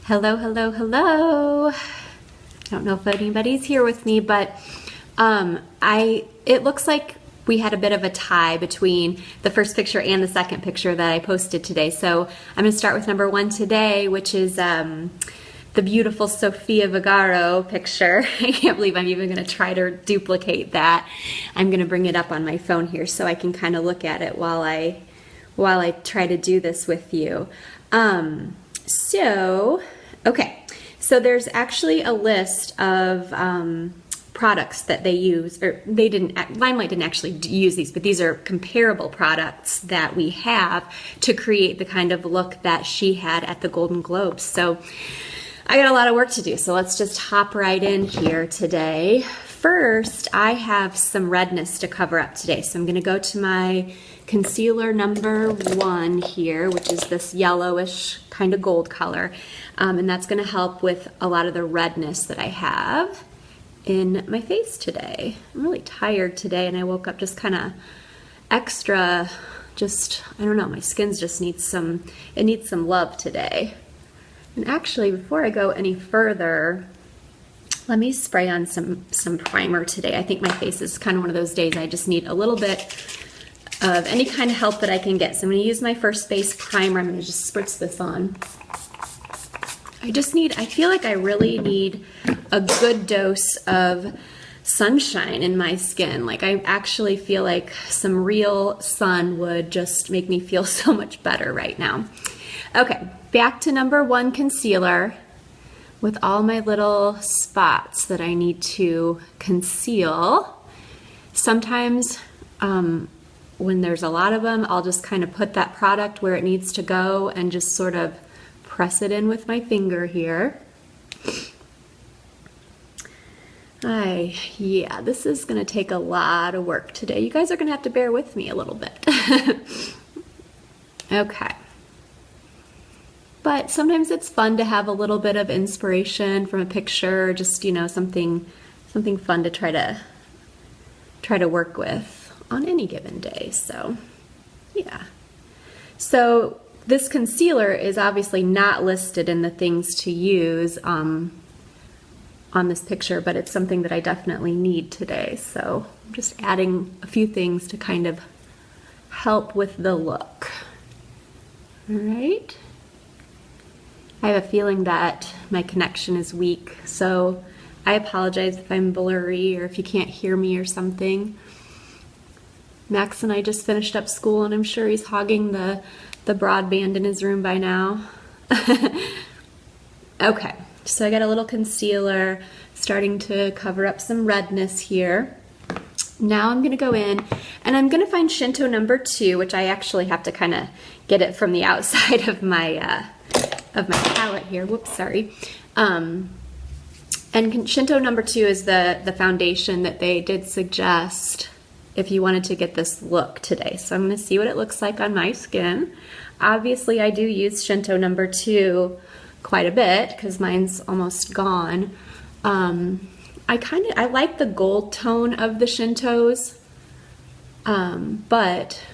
Hello, hello, hello. I don't know if anybody's here with me, but it looks like we had a bit of a tie between the first picture and the second picture that I posted today. So I'm going to start with number one today, which is the beautiful Sophia Vergara picture. I can't believe I'm even going to try to duplicate that. I'm going to bring it up on my phone here so I can kind of look at it while I try to do this with you. So there's actually a list of products that they use, or Limelight didn't actually use these, but these are comparable products that we have to create the kind of look that she had at the Golden Globes. So I got a lot of work to do, so let's just hop right in here today. First, I have some redness to cover up today, so I'm going to go to my concealer number one here, which is this yellowish kind of gold color, and that's going to help with a lot of the redness that I have in my face today. I'm really tired today, and I woke up just kind of extra, I don't know, my skin just needs some love today. And actually, before I go any further, let me spray on some primer today. I think my face is kind of one of those days I just need a little bit of any kind of help that I can get. So I'm going to use my first base primer. I'm going to just spritz this on. I feel like I really need a good dose of sunshine in my skin. Like, I actually feel like some real sun would just make me feel so much better right now. Okay, back to number one concealer with all my little spots that I need to conceal. Sometimes when there's a lot of them, I'll just kind of put that product where it needs to go and just sort of press it in with my finger here. Yeah, this is gonna take a lot of work today. You guys are gonna have to bear with me a little bit. Okay. But sometimes it's fun to have a little bit of inspiration from a picture, just, you know, something fun to try to work with on any given day. So, yeah. So this concealer is obviously not listed in the things to use on this picture, but it's something that I definitely need today. So I'm just adding a few things to kind of help with the look. All right. I have a feeling that my connection is weak, so I apologize if I'm blurry or if you can't hear me or something. Max and I just finished up school, and I'm sure he's hogging the broadband in his room by now. Okay, so I got a little concealer starting to cover up some redness here. Now I'm going to go in and I'm going to find Shinto number 2, which I actually have to kind of get it from the outside of my palette here. Whoops, sorry. And Shinto number 2 is the foundation that they did suggest if you wanted to get this look today. So I'm going to see what it looks like on my skin. Obviously, I do use Shinto number 2 quite a bit because mine's almost gone. I like the gold tone of the Shintos, but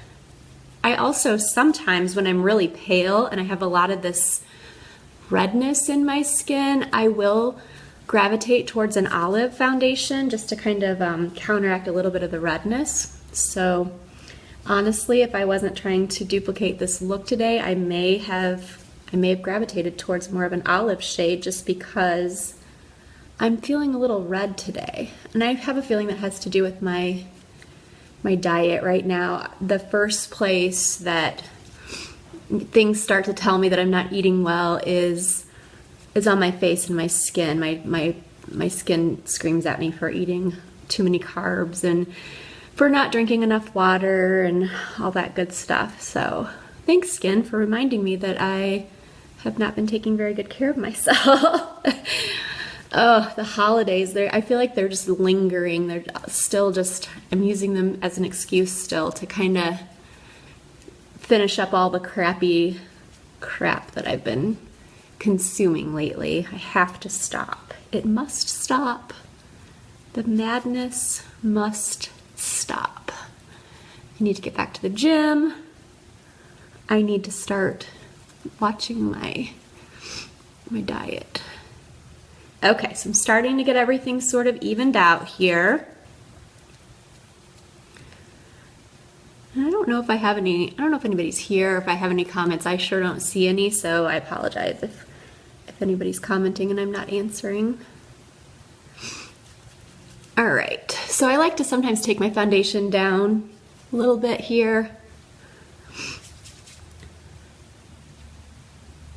I also sometimes, when I'm really pale and I have a lot of this redness in my skin, I will gravitate towards an olive foundation just to kind of counteract a little bit of the redness. So honestly, if I wasn't trying to duplicate this look today, I may have gravitated towards more of an olive shade just because I'm feeling a little red today. And I have a feeling that has to do with my diet right now. The first place that things start to tell me that I'm not eating well is on my face and my skin. My skin screams at me for eating too many carbs and for not drinking enough water and all that good stuff. So thanks, skin, for reminding me that I have not been taking very good care of myself. Oh, the holidays, I feel like they're just lingering. They're still I'm using them as an excuse still to kind of finish up all the crappy crap that I've been consuming lately. I have to stop. It must stop. The madness must stop. I need to get back to the gym. I need to start watching my diet. Okay, so I'm starting to get everything sort of evened out here. And I don't know if I have any, I don't know if anybody's here, if I have any comments. I sure don't see any, so I apologize if anybody's commenting and I'm not answering. All right, so I like to sometimes take my foundation down a little bit here.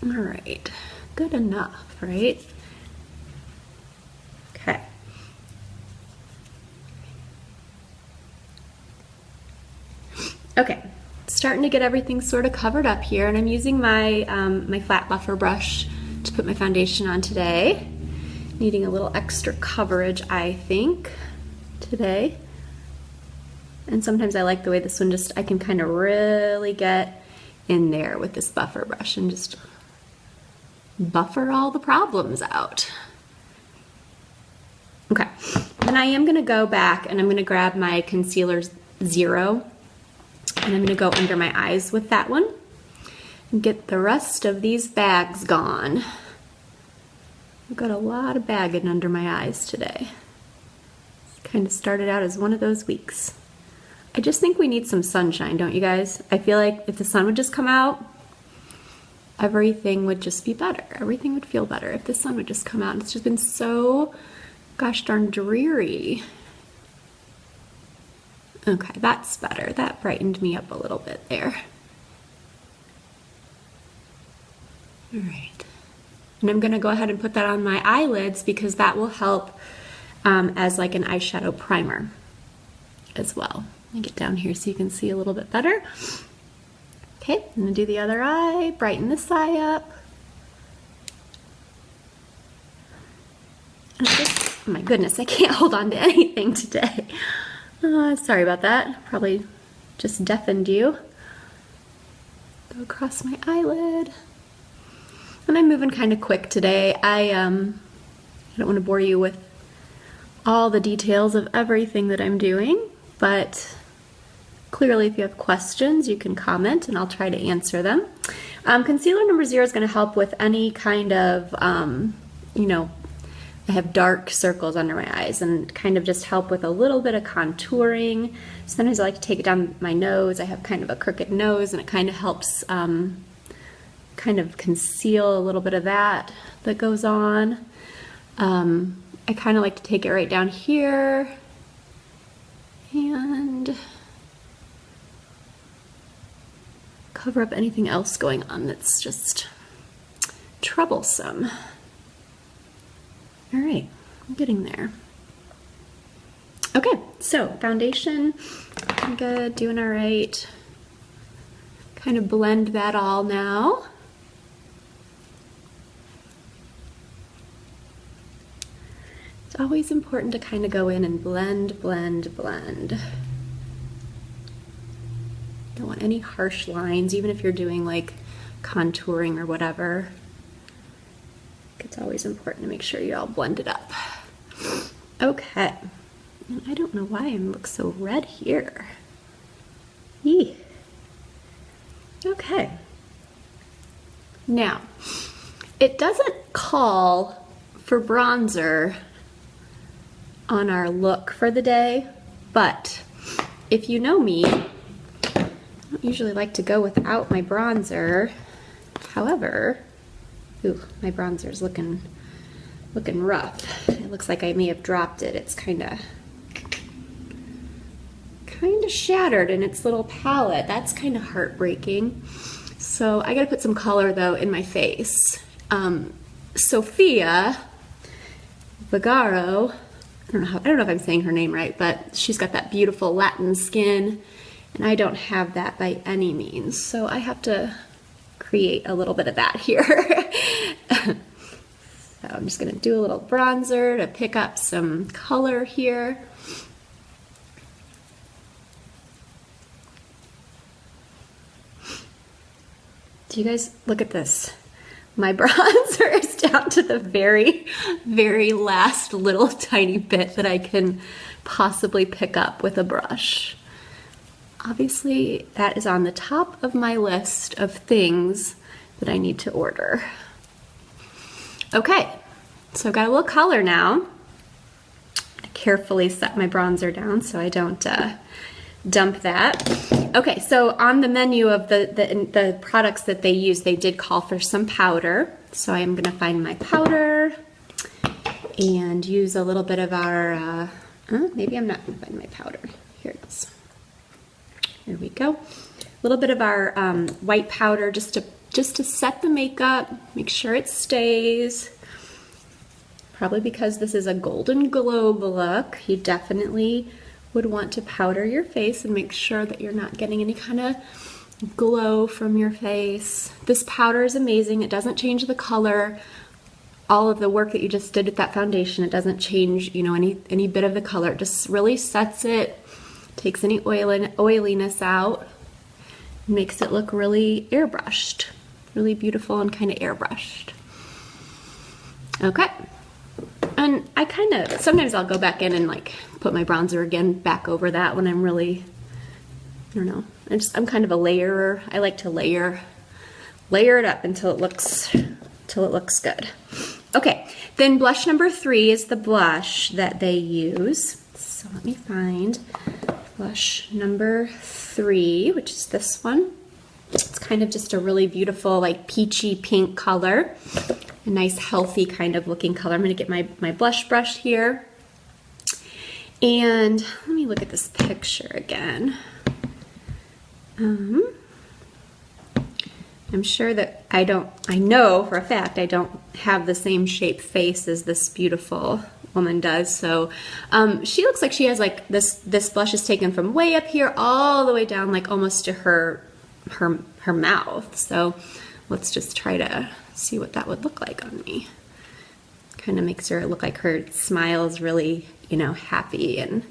All right, good enough, right? Okay. Okay, starting to get everything sort of covered up here, and I'm using my my flat buffer brush to put my foundation on today. Needing a little extra coverage, I think, today. And sometimes I like the way this one just, I can kind of really get in there with this buffer brush and just buffer all the problems out. Okay, and I am gonna go back and I'm gonna grab my concealer 0 and I'm gonna go under my eyes with that one and get the rest of these bags gone. I've got a lot of bagging under my eyes today. Kind of started out as one of those weeks. I just think we need some sunshine, don't you guys? I feel like if the sun would just come out, everything would just be better. Everything would feel better if the sun would just come out. It's just been so gosh darn dreary. Okay, that's better. That brightened me up a little bit there. All right. And I'm gonna go ahead and put that on my eyelids because that will help as like an eyeshadow primer as well. Let me get down here so you can see a little bit better. Okay, I'm gonna do the other eye, brighten this eye up. And just, oh my goodness, I can't hold on to anything today. Sorry about that. Probably just deafened you. Go across my eyelid. And I'm moving kind of quick today. I don't want to bore you with all the details of everything that I'm doing, but clearly if you have questions, you can comment and I'll try to answer them. Concealer number 0 is going to help with any kind of, you know, I have dark circles under my eyes and kind of just help with a little bit of contouring. Sometimes I like to take it down my nose. I have kind of a crooked nose and it kind of helps kind of conceal a little bit of that goes on. I kind of like to take it right down here and cover up anything else going on that's just troublesome. All right, I'm getting there. Okay, so foundation, I'm good, doing all right. Kind of blend that all now. It's always important to kind of go in and blend, blend, blend. Don't want any harsh lines, even if you're doing like contouring or whatever. It's always important to make sure you all blend it up. Okay, and I don't know why I look so red here. Eee. Okay. Now, it doesn't call for bronzer on our look for the day, but if you know me, I don't usually like to go without my bronzer. However, ooh, my bronzer's looking rough. It looks like I may have dropped it. It's kind of shattered in its little palette. That's kind of heartbreaking. So I gotta put some color though in my face. Sophia Vergara, I don't know if I'm saying her name right, but she's got that beautiful Latin skin, and I don't have that by any means. So I have to create a little bit of that here. So I'm just gonna do a little bronzer to pick up some color here. Do you guys look at this? My bronzer is down to the very, very last little tiny bit that I can possibly pick up with a brush. Obviously, that is on the top of my list of things that I need to order. Okay, so I've got a little color now. I carefully set my bronzer down so I don't dump that. Okay, so on the menu of the products that they use, they did call for some powder. So I'm gonna find my powder and use a little bit of our, maybe I'm not gonna find my powder. Here it is. Here we go. A little bit of our white powder just to set the makeup, make sure it stays. Probably because this is a Golden Globe look, you definitely would want to powder your face and make sure that you're not getting any kind of glow from your face. This powder is amazing. It doesn't change the color. All of the work that you just did with that foundation, it doesn't change, you know, any bit of the color. It just really sets it, takes any oiliness out, makes it look really airbrushed, really beautiful and kind of airbrushed. Okay. And I kind of, sometimes I'll go back in and like put my bronzer again back over that when I'm really, I don't know, I'm kind of a layerer. I like to layer it up until it looks good. Okay, then blush number 3 is the blush that they use. So let me find blush number 3, which is this one. It's kind of just a really beautiful like peachy pink color. A nice healthy kind of looking color. I'm going to get my blush brush here. And let me look at this picture again. I'm sure that I know for a fact I don't have the same shape face as this beautiful woman does. So she looks like she has like this blush is taken from way up here all the way down like almost to her mouth. So let's just try to see what that would look like on me. Kind of makes her look like her smile is really, you know, happy and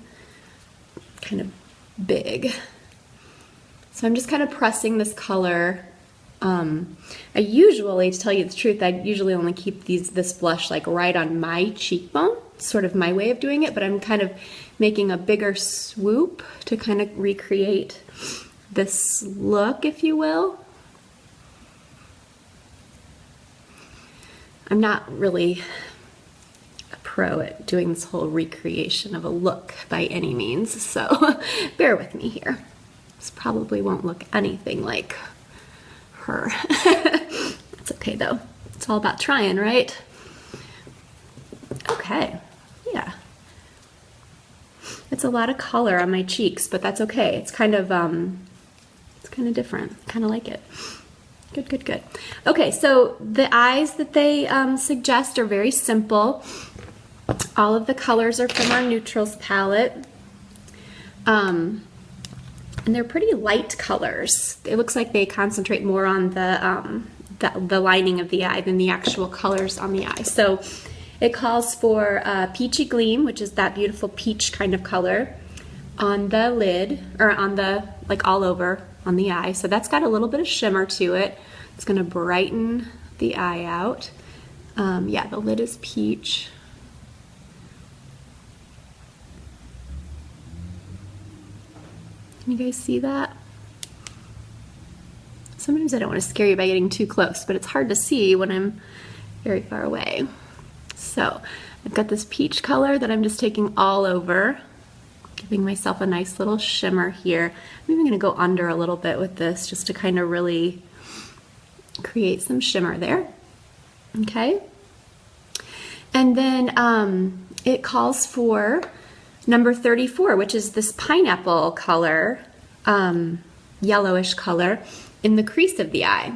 kind of big. So I'm just kind of pressing this color. I usually, to tell you the truth, I usually only keep this blush like right on my cheekbone, sort of my way of doing it, but I'm kind of making a bigger swoop to kind of recreate this look, if you will. I'm not really a pro at doing this whole recreation of a look by any means, so bear with me here. This probably won't look anything like her. It's okay though. It's all about trying, right? Okay, yeah. It's a lot of color on my cheeks, but that's okay. It's kind of different. Kind of like it. Good, good, good. Okay, so the eyes that they suggest are very simple. All of the colors are from our neutrals palette. And they're pretty light colors. It looks like they concentrate more on the lining of the eye than the actual colors on the eye. So it calls for Peachy Gleam, which is that beautiful peach kind of color on the lid, or on the, like all over on the eye. So that's got a little bit of shimmer to it. It's gonna brighten the eye out. Yeah, the lid is peach. Can you guys see that? Sometimes I don't want to scare you by getting too close, but it's hard to see when I'm very far away. So I've got this peach color that I'm just taking all over, giving myself a nice little shimmer here. I'm even going to go under a little bit with this just to kind of really create some shimmer there. Okay. And then it calls for number 34, which is this pineapple color, yellowish color in the crease of the eye.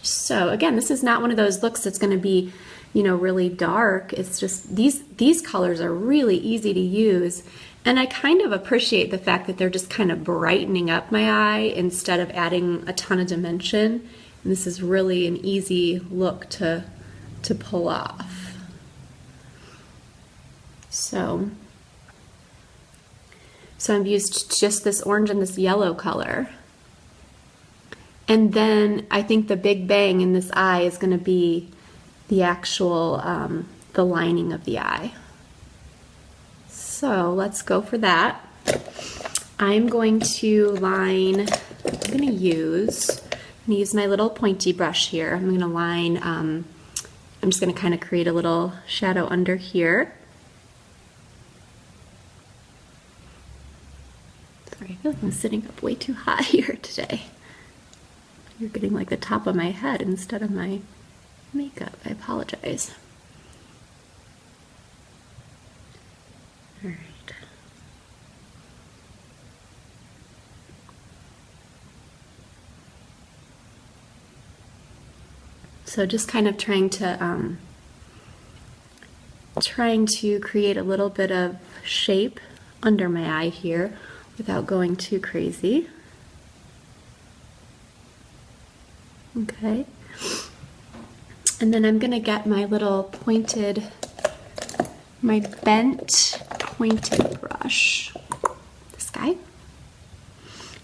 So again, this is not one of those looks that's going to be, you know, really dark. It's just these colors are really easy to use, and I kind of appreciate the fact that they're just kind of brightening up my eye instead of adding a ton of dimension. And this is really an easy look to pull off. So I've used just this orange and this yellow color. And then I think the big bang in this eye is going to be the actual, the lining of the eye. So let's go for that. I'm going to line, I'm going to use my little pointy brush here. I'm going to line I'm just going to kind of create a little shadow under here. Sorry, I feel like I'm sitting up way too high here today. You're getting like the top of my head instead of my makeup. I apologize. All right. So just kind of trying to create a little bit of shape under my eye here without going too crazy. Okay. And then I'm gonna get my little pointed, my bent pointed brush, this guy,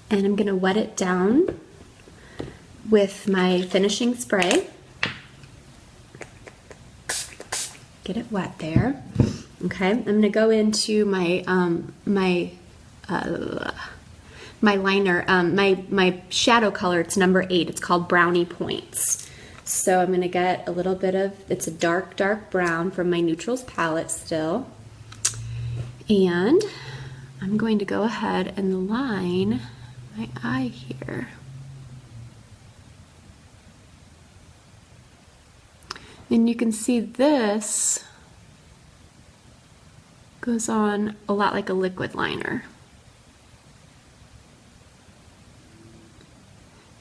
and I'm gonna wet it down with my finishing spray. Get it wet there. Okay, I'm gonna go into my my liner, my shadow color. It's number 8. It's called Brownie Points. So I'm gonna get a little bit of, it's a dark brown from my neutrals palette still, and I'm going to go ahead and line my eye here. And you can see this goes on a lot like a liquid liner.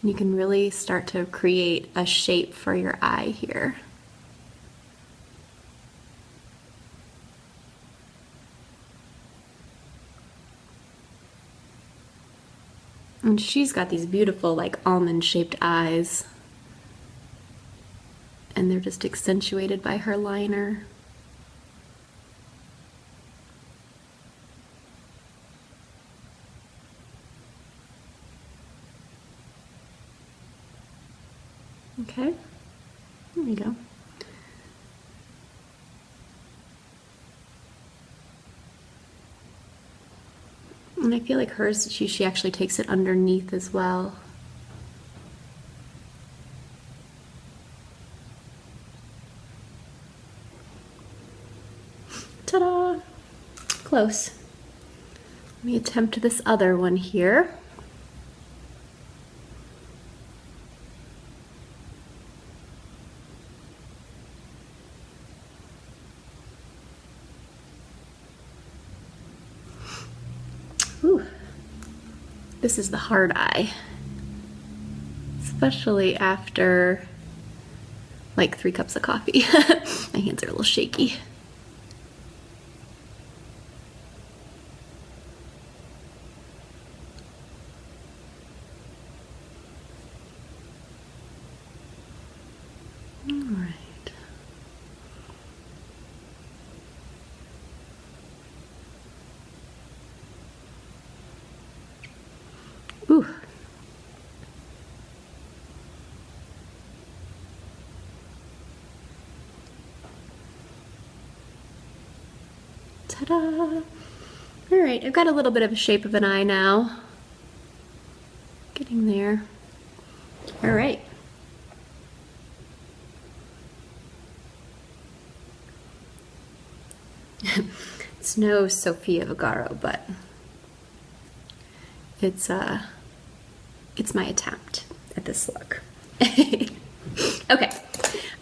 And you can really start to create a shape for your eye here. And she's got these beautiful like almond-shaped eyes. And they're just accentuated by her liner. Okay, there we go. And I feel like hers, she actually takes it underneath as well. Ta-da! Close. Let me attempt this other one here. Ooh. This is the hard eye, especially after like 3 cups of coffee. My hands are a little shaky. Ooh. Ta-da! All right, I've got a little bit of a shape of an eye now. Getting there. All right. It's no Sophia Vergara, but it's my attempt at this look. Okay,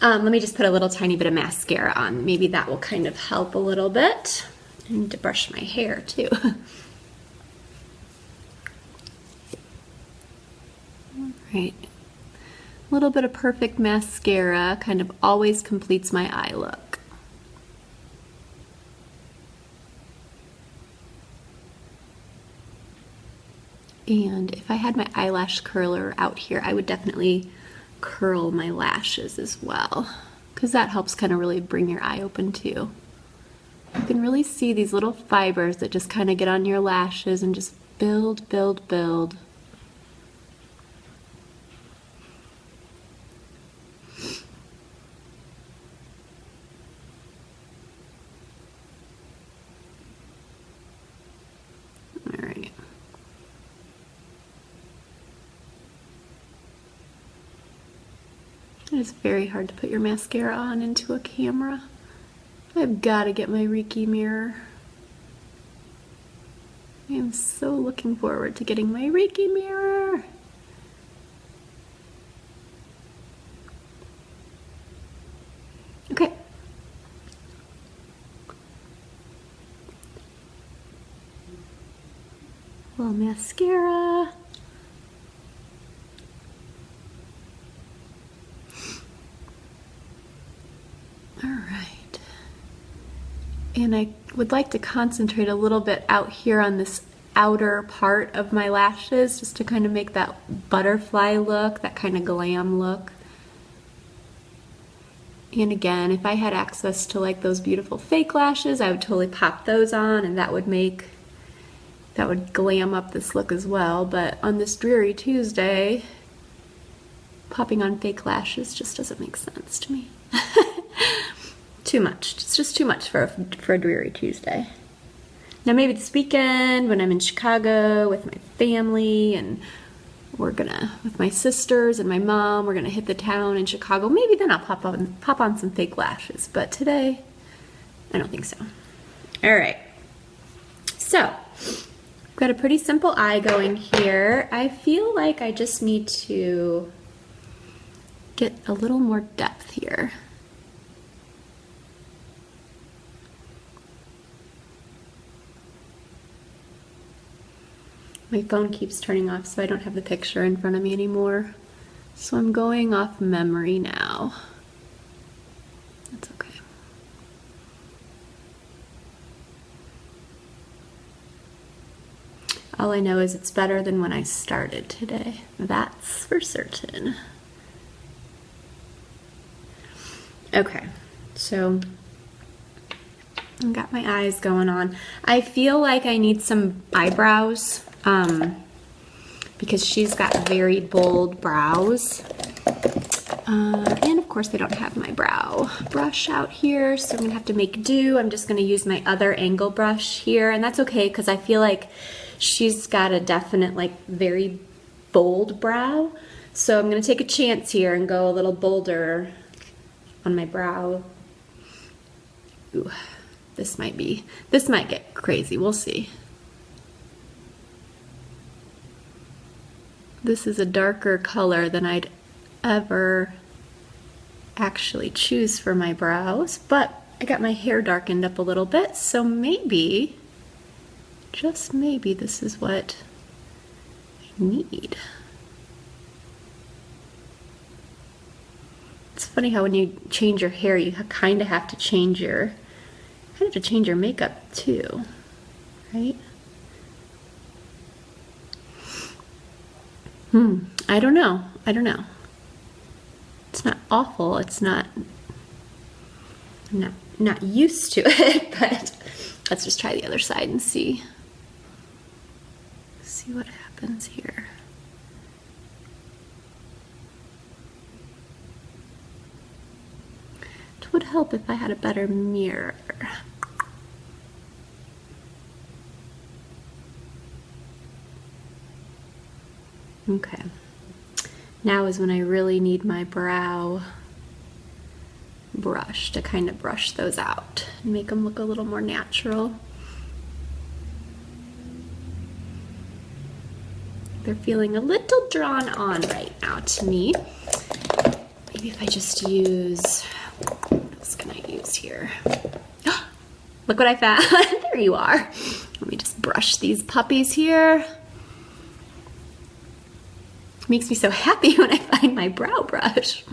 let me just put a little tiny bit of mascara on. Maybe that will kind of help a little bit. I need to brush my hair too. All right, a little bit of perfect mascara kind of always completes my eye look. And if I had my eyelash curler out here, I would definitely curl my lashes as well, because that helps kind of really bring your eye open too. You can really see these little fibers that just kind of get on your lashes and just build, build, build. All right. It is very hard to put your mascara on into a camera. I've got to get my Reiki mirror. I am so looking forward to getting my Reiki mirror. Okay. A little mascara. All right. And I would like to concentrate a little bit out here on this outer part of my lashes, just to kind of make that butterfly look, that kind of glam look. And again, if I had access to like those beautiful fake lashes, I would totally pop those on, and that would glam up this look as well. But on this dreary Tuesday, popping on fake lashes just doesn't make sense to me. Too much. It's just too much for a dreary Tuesday. Now maybe this weekend when I'm in Chicago with my family and with my sisters and my mom, we're gonna hit the town in Chicago. Maybe then I'll pop on some fake lashes. But today, I don't think so. All right. So, I've got a pretty simple eye going here. I feel like I just need to get a little more depth here. My phone keeps turning off, so I don't have the picture in front of me anymore. So I'm going off memory now. That's okay. All I know is it's better than when I started today. That's for certain. Okay, so I've got my eyes going on. I feel like I need some eyebrows. Because she's got very bold brows. And of course I don't have my brow brush out here, so I'm gonna have to make do. I'm just gonna use my other angle brush here, and that's okay because I feel like she's got a definite, like, very bold brow. So I'm gonna take a chance here and go a little bolder on my brow. Ooh, this might get crazy, we'll see. This is a darker color than I'd ever actually choose for my brows, but I got my hair darkened up a little bit, so maybe, just maybe, this is what I need. It's funny how when you change your hair, you kind of have to change your makeup too, right? I don't know. It's not awful. It's not, I'm not used to it, but let's just try the other side and see what happens here. It would help if I had a better mirror. Okay, now is when I really need my brow brush to kind of brush those out and make them look a little more natural. They're feeling a little drawn on right now to me. Maybe if I just use, what else can I use here? Look what I found. There you are. Let me just brush these puppies here. Makes me so happy when I find my brow brush.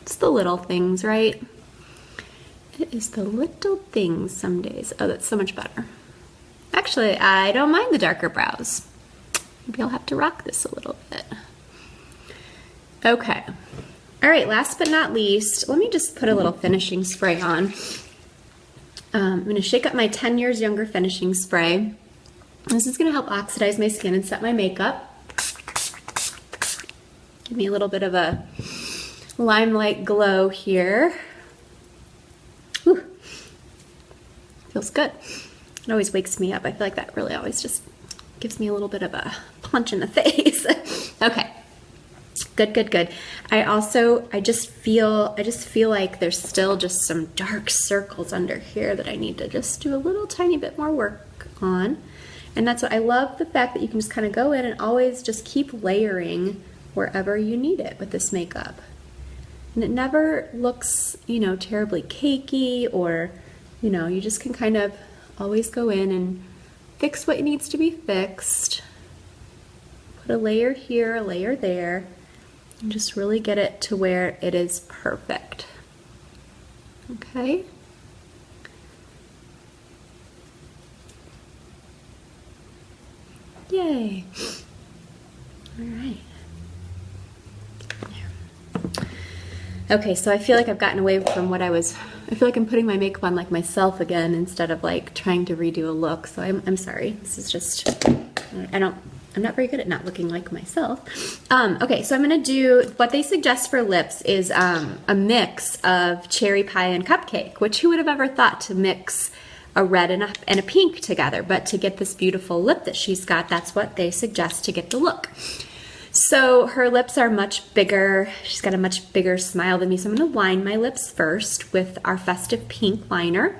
It's the little things, right? It is the little things some days. Oh, that's so much better. Actually, I don't mind the darker brows. Maybe I'll have to rock this a little bit. Okay. All right, last but not least, let me just put a little finishing spray on. I'm gonna shake up my 10 Years Younger finishing spray. This is going to help oxidize my skin and set my makeup. Give me a little bit of a Limelight glow here. Whew. Feels good. It always wakes me up. I feel like that really always just gives me a little bit of a punch in the face. Okay. Good, good, good. I just feel like there's still just some dark circles under here that I need to just do a little tiny bit more work on. And that's what I love, the fact that you can just kind of go in and always just keep layering wherever you need it with this makeup. And it never looks, you know, terribly cakey, or, you know, you just can kind of always go in and fix what needs to be fixed. Put a layer here, a layer there, and just really get it to where it is perfect. Okay? Yay! All right. Okay, so I feel like I've gotten away from what I feel like I'm putting my makeup on like myself again instead of like trying to redo a look. So I'm sorry. This is just, I'm not very good at not looking like myself. Okay, so I'm gonna do, what they suggest for lips is a mix of cherry pie and cupcake, which who would have ever thought to mix a red and a pink together, but to get this beautiful lip that she's got, that's what they suggest to get the look. So her lips are much bigger. She's got a much bigger smile than me. So I'm gonna line my lips first with our Festive Pink liner.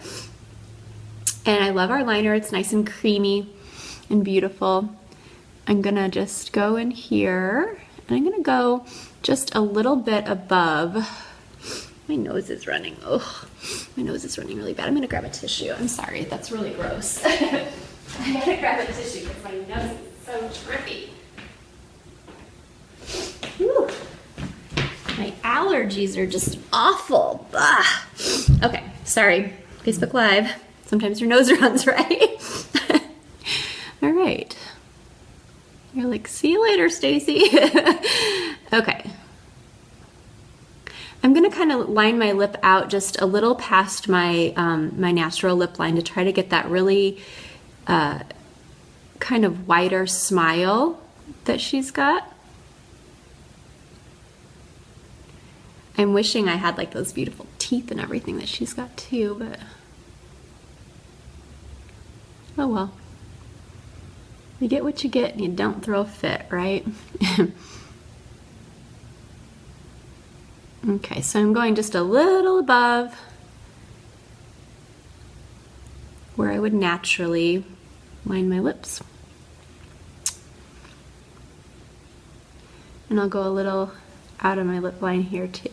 And I love our liner. It's nice and creamy and beautiful. I'm gonna just go in here, and I'm gonna go just a little bit above. My nose is running. Oh, my nose is running really bad. I'm gonna grab a tissue. I'm sorry, that's really gross. I gotta grab a tissue because my nose is so drippy. Whew. My allergies are just awful. Ugh. Okay, sorry. Facebook Live. Sometimes your nose runs, right? All right. You're like, see you later, Stacy. Okay. I'm gonna kind of line my lip out just a little past my my natural lip line to try to get that really kind of wider smile that she's got. I'm wishing I had like those beautiful teeth and everything that she's got too, but oh well. You get what you get and you don't throw a fit, right? Okay, so I'm going just a little above where I would naturally line my lips. And I'll go a little out of my lip line here too.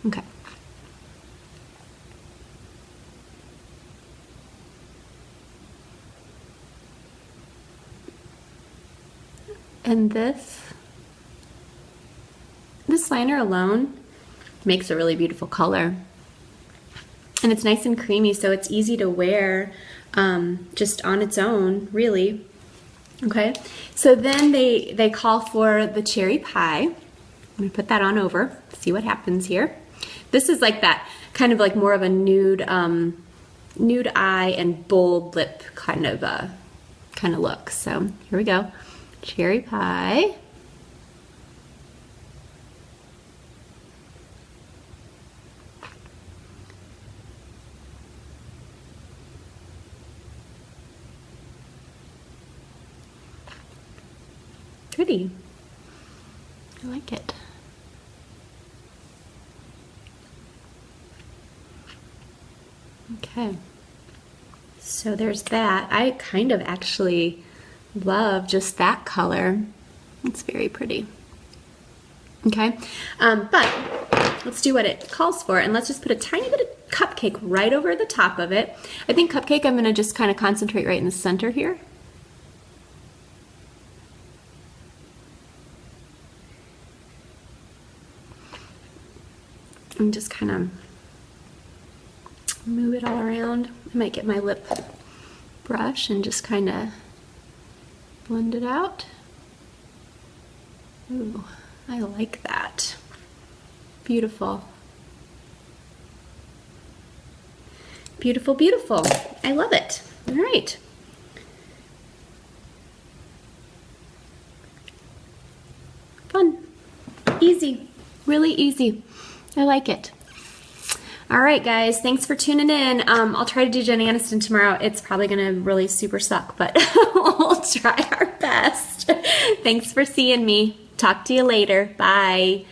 Okay. And this liner alone makes a really beautiful color. And it's nice and creamy, so it's easy to wear just on its own, really. Okay, so then they call for the cherry pie. I'm gonna put that on over, see what happens here. This is like that, kind of like more of a nude, nude eye and bold lip kind of look. So here we go, cherry pie. Pretty. I like it. Okay. So there's that. I kind of actually love just that color. It's very pretty. Okay. But let's do what it calls for, and let's just put a tiny bit of cupcake right over the top of it. I think cupcake I'm going to just kind of concentrate right in the center here. And just kind of move it all around. I might get my lip brush and just kind of blend it out. Ooh, I like that. Beautiful. Beautiful, beautiful. I love it. All right. Fun. Easy. Really easy. I like it. All right, guys, thanks for tuning in. I'll try to do Jenny Aniston tomorrow. It's probably going to really super suck, but we'll try our best. Thanks for seeing me. Talk to you later. Bye.